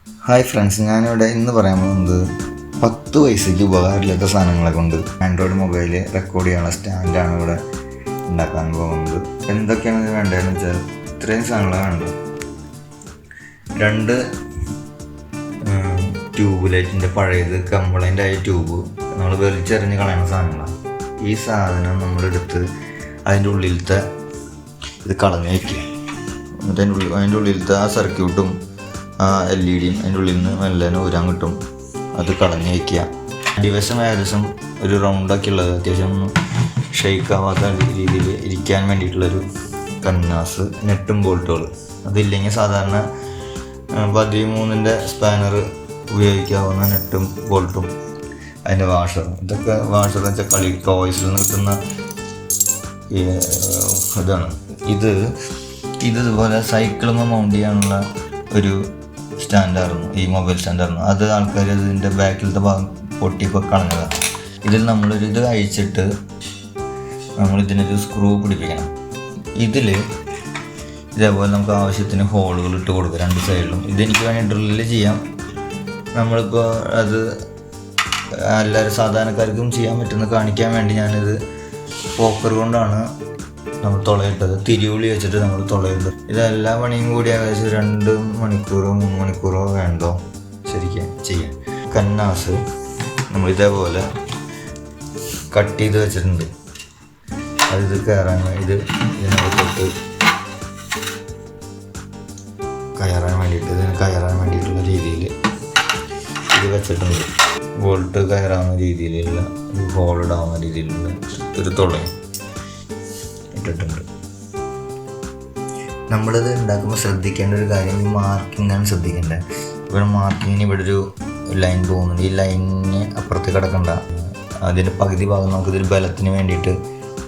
Hi friends, ഞാനിവിടെ ഇന്ന് പറയാൻ പോകുന്നത് 10 പൈസയ്ക്ക് ഉപകാരമില്ലാത്ത സാധനങ്ങളെ കൊണ്ട് ആൻഡ്രോയിഡ് മൊബൈൽ റെക്കോർഡ് ചെയ്യാനുള്ള സ്റ്റാൻഡാണ് ഇവിടെ ഉണ്ടാക്കാൻ പോകുന്നത്. എന്തൊക്കെയാണ് ഇത് വേണ്ടതെന്ന് വെച്ചാൽ ഇത്രയും സാധനങ്ങളാണ് വേണ്ടത്. 2 ട്യൂബ് ലൈറ്റിൻ്റെ പഴയത് കംപ്ലൈൻ്റ് ആയ ട്യൂബ് നമ്മൾ വലിച്ചെറിഞ്ഞ് കളയുന്ന സാധനങ്ങളാണ്. ഈ സാധനം നമ്മളെടുത്ത് അതിൻ്റെ ഉള്ളിലത്തെ ഇത് കളഞ്ഞ് വയ്ക്കുക. എന്നിട്ട് അതിൻ്റെ ഉള്ളിലത്തെ ആ സർക്യൂട്ടും ആ LED അതിൻ്റെ ഉള്ളിൽ നിന്ന് മെല്ലെ ഊരാൻ കിട്ടും. അത് കളഞ്ഞ് വയ്ക്കുക. അടിവശം ഏകദേശം ഒരു റൗണ്ടൊക്കെ ഉള്ളത്, അത്യാവശ്യം ഷെയ്ക്ക് ആവാത്ത രീതിയിൽ ഇരിക്കാൻ വേണ്ടിയിട്ടുള്ളൊരു കന്നാസ്, നെട്ടും ബോൾട്ടുകൾ. അതില്ലെങ്കിൽ സാധാരണ 13-ൻ്റെ സ്പാനർ ഉപയോഗിക്കാവുന്ന നെട്ടും ബോൾട്ടും അതിൻ്റെ വാഷറും. ഇതൊക്കെ വാഷർ എന്ന് വെച്ചാൽ ടോയ്സിൽ നിന്ന് കിട്ടുന്ന ഇതാണ്. ഇതുപോലെ സൈക്കിളുമ്പോൾ മൗണ്ട് ചെയ്യാനുള്ള ഒരു സ്റ്റാൻഡായിരുന്നു, ഈ മൊബൈൽ സ്റ്റാൻഡായിരുന്നു. അത് ആൾക്കാർ ഇതിൻ്റെ ബാക്കിലത്തെ ഭാഗം പൊട്ടിപ്പോൾ കളഞ്ഞതാണ്. ഇതിൽ നമ്മളൊരു ഇത് അഴിച്ചിട്ട് ഇതിനൊരു സ്ക്രൂ പിടിപ്പിക്കണം. ഇതേപോലെ നമുക്ക് ആവശ്യത്തിന് ഹോളുകൾ ഇട്ട് കൊടുക്കുക 2 സൈഡിലും. ഇതെനിക്ക് വേണ്ടി ഡ്രില്ല് ചെയ്യാം. നമ്മളിപ്പോൾ അത് എല്ലാവരും സാധാരണക്കാർക്കും ചെയ്യാൻ പറ്റുന്ന കാണിക്കാൻ വേണ്ടി ഞാനിത് പോക്കർ കൊണ്ടാണ് നമ്മൾ തുളയിട്ടത്. തിരിയുള്ളി വെച്ചിട്ട് നമ്മൾ തുളയിട്ടത്. ഇതെല്ലാ പണിയും കൂടി ഏകദേശം 2 മണിക്കൂറോ 3 മണിക്കൂറോ വേണ്ടോ ശരിക്കും ചെയ്യാൻ. കന്നാസ് നമ്മൾ ഇതേപോലെ കട്ട് ചെയ്ത് വെച്ചിട്ടുണ്ട്. ഇത് കയറാൻ ഇതിനകത്തോട്ട് കയറാൻ വേണ്ടിയിട്ടുള്ള രീതിയിൽ ഇത് വെച്ചിട്ടുണ്ട്. ബോൾട്ട് കയറാവുന്ന രീതിയിലുള്ള ഹോൾ ഇടാവുന്ന രീതിയിലുള്ള ഒരു തുളയും ഇട്ടിട്ടുണ്ട്. നമ്മളിത് ഉണ്ടാക്കുമ്പോൾ ശ്രദ്ധിക്കേണ്ട ഒരു കാര്യം, ഈ മാർക്കിങ്ങാണ് ശ്രദ്ധിക്കേണ്ടത്. ഇവിടെ മാർക്കിങ്ങിന് ഇവിടെ ഒരു ലൈൻ പോകുന്നുണ്ട്. ഈ ലൈനിന് അപ്പുറത്ത് കിടക്കണ്ട. അതിൻ്റെ പകുതി ഭാഗം നമുക്കിതൊരു ബലത്തിന് വേണ്ടിയിട്ട്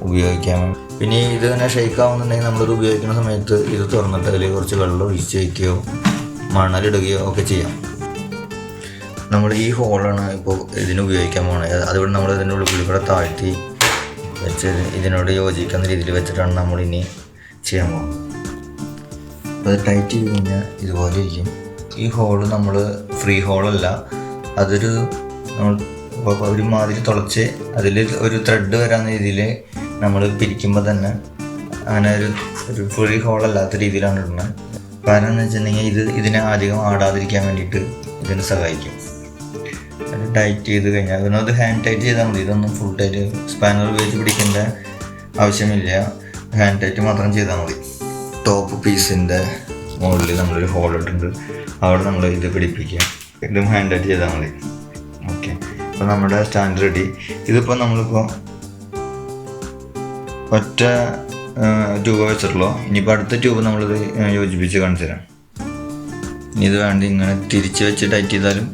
ഉപയോഗിക്കാൻ. പിന്നെ ഇത് തന്നെ ഷെയ്ക്ക് ആവുന്നുണ്ടെങ്കിൽ നമ്മളിത് ഉപയോഗിക്കുന്ന സമയത്ത് ഇത് തുറന്നിട്ട് അതിൽ കുറച്ച് വെള്ളം ഒഴിച്ച് വയ്ക്കുകയോ മണലിടുകയോ ഒക്കെ ചെയ്യാം. നമ്മൾ ഈ ഹോളാണ് ഇപ്പോൾ ഇതിന് ഉപയോഗിക്കാൻ പോകുന്നത്. അതുകൊണ്ട് നമ്മൾ ഇതിൻ്റെ ഉള്ളിൽ കൂടെ താഴ്ത്തി വെച്ച് ഇതിനോട് യോജിക്കുന്ന രീതിയിൽ വെച്ചിട്ടാണ് നമ്മളിനി ചെയ്യാൻ പോകുന്നത്. അപ്പോൾ അത് ടൈറ്റ് ചെയ്ത് കഴിഞ്ഞാൽ ഇതുപോലെ ഇരിക്കും. ഈ ഹോള് നമ്മൾ ഫ്രീ ഹോളല്ല, അതൊരു നമ്മൾ ഒരുമാതിരി തുളച്ച് അതിൽ ഒരു ത്രെഡ് വരാവുന്ന രീതിയിൽ നമ്മൾ പിരിക്കുമ്പോൾ തന്നെ അങ്ങനെ ഒരു ഫ്രീ ഹോളല്ലാത്ത രീതിയിലാണ് ഇടുന്നത്. കാരണം എന്ന് വെച്ചിട്ടുണ്ടെങ്കിൽ ഇതിനെ അധികം ആടാതിരിക്കാൻ വേണ്ടിയിട്ട് ഇതിന് സഹായിക്കും. അത് ടൈറ്റ് ചെയ്ത് കഴിഞ്ഞാൽ അതിനത് ഹാൻഡ് ടൈറ്റ് ചെയ്താൽ മതി. ഇതൊന്നും ഫുൾ ടൈറ്റ് സ്പാനർ ഉപയോഗിച്ച് പിടിക്കേണ്ട ആവശ്യമില്ല. ഹാൻഡ് ടൈറ്റ് മാത്രം ചെയ്താൽ മതി. ടോപ്പ് പീസിൻ്റെ മുകളിൽ നമ്മളൊരു ഹോൾ ഇട്ടിട്ടുണ്ട്. അവിടെ നമ്മൾ ഇത് പിടിപ്പിക്കുക. ഇതും ഹാൻഡ് ടൈറ്റ് ചെയ്താൽ മതി. ഓക്കെ, അപ്പോൾ നമ്മുടെ സ്റ്റാൻഡ് റെഡി. ഇതിപ്പോൾ നമ്മളിപ്പോൾ ഒറ്റ ട്യൂബ് വെച്ചിട്ടുള്ളൂ. ഇനിയിപ്പോൾ അടുത്ത ട്യൂബ് നമ്മളിത് യോജിപ്പിച്ച് കാണിച്ചു തരാം. ഇനി ഇത് വേണ്ടി ഇങ്ങനെ തിരിച്ച് വെച്ച് ടൈറ്റ് ചെയ്താലും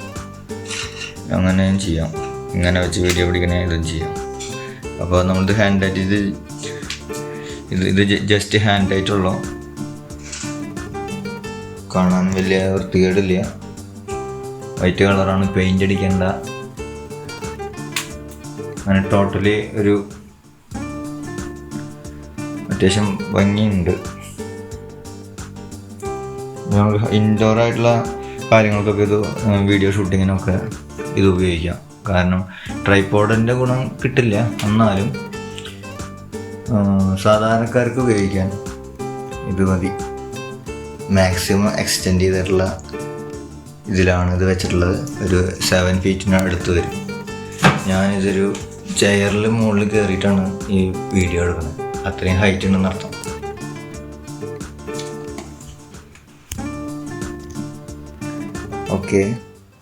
അങ്ങനെയും ചെയ്യാം. ഇങ്ങനെ വെച്ച് വീഡിയോ പിടിക്കണേ ഇതും ചെയ്യാം. അപ്പോൾ നമ്മളിത് ഹാൻഡ് ടൈറ്റ് ഇത് ജസ്റ്റ് ഹാൻഡ് ടൈറ്റുള്ളൂ. കാണാൻ വലിയ വൃത്തികേടില്ല. വൈറ്റ് കളറാണ്, പെയിൻ്റ് അടിക്കേണ്ട. അങ്ങനെ ടോട്ടലി ഒരു അത്യാവശ്യം ഭംഗിയുണ്ട്. നമ്മൾ ഇൻഡോർ ആയിട്ടുള്ള കാര്യങ്ങൾക്കൊക്കെ ഇത് വീഡിയോ ഷൂട്ടിങ്ങിനൊക്കെ ഇത് ഉപയോഗിക്കാം. കാരണം ട്രൈപോഡിൻ്റെ ഗുണം കിട്ടില്ല, എന്നാലും സാധാരണക്കാർക്ക് ഉപയോഗിക്കാൻ ഇത് മതി. മാക്സിമം എക്സ്റ്റെൻഡ് ചെയ്തിട്ടുള്ള ഇതിലാണ് ഇത് വെച്ചിട്ടുള്ളത്. ഒരു 7 ഫീറ്റിന് അടുത്ത് വരും. ഞാനിതൊരു ചെയറിൽ മുകളിൽ കയറിയിട്ടാണ് ഈ വീഡിയോ എടുക്കുന്നത്. അത്രയും ഹൈറ്റ് ഉണ്ടെന്ന് അർത്ഥം. ഓക്കെ.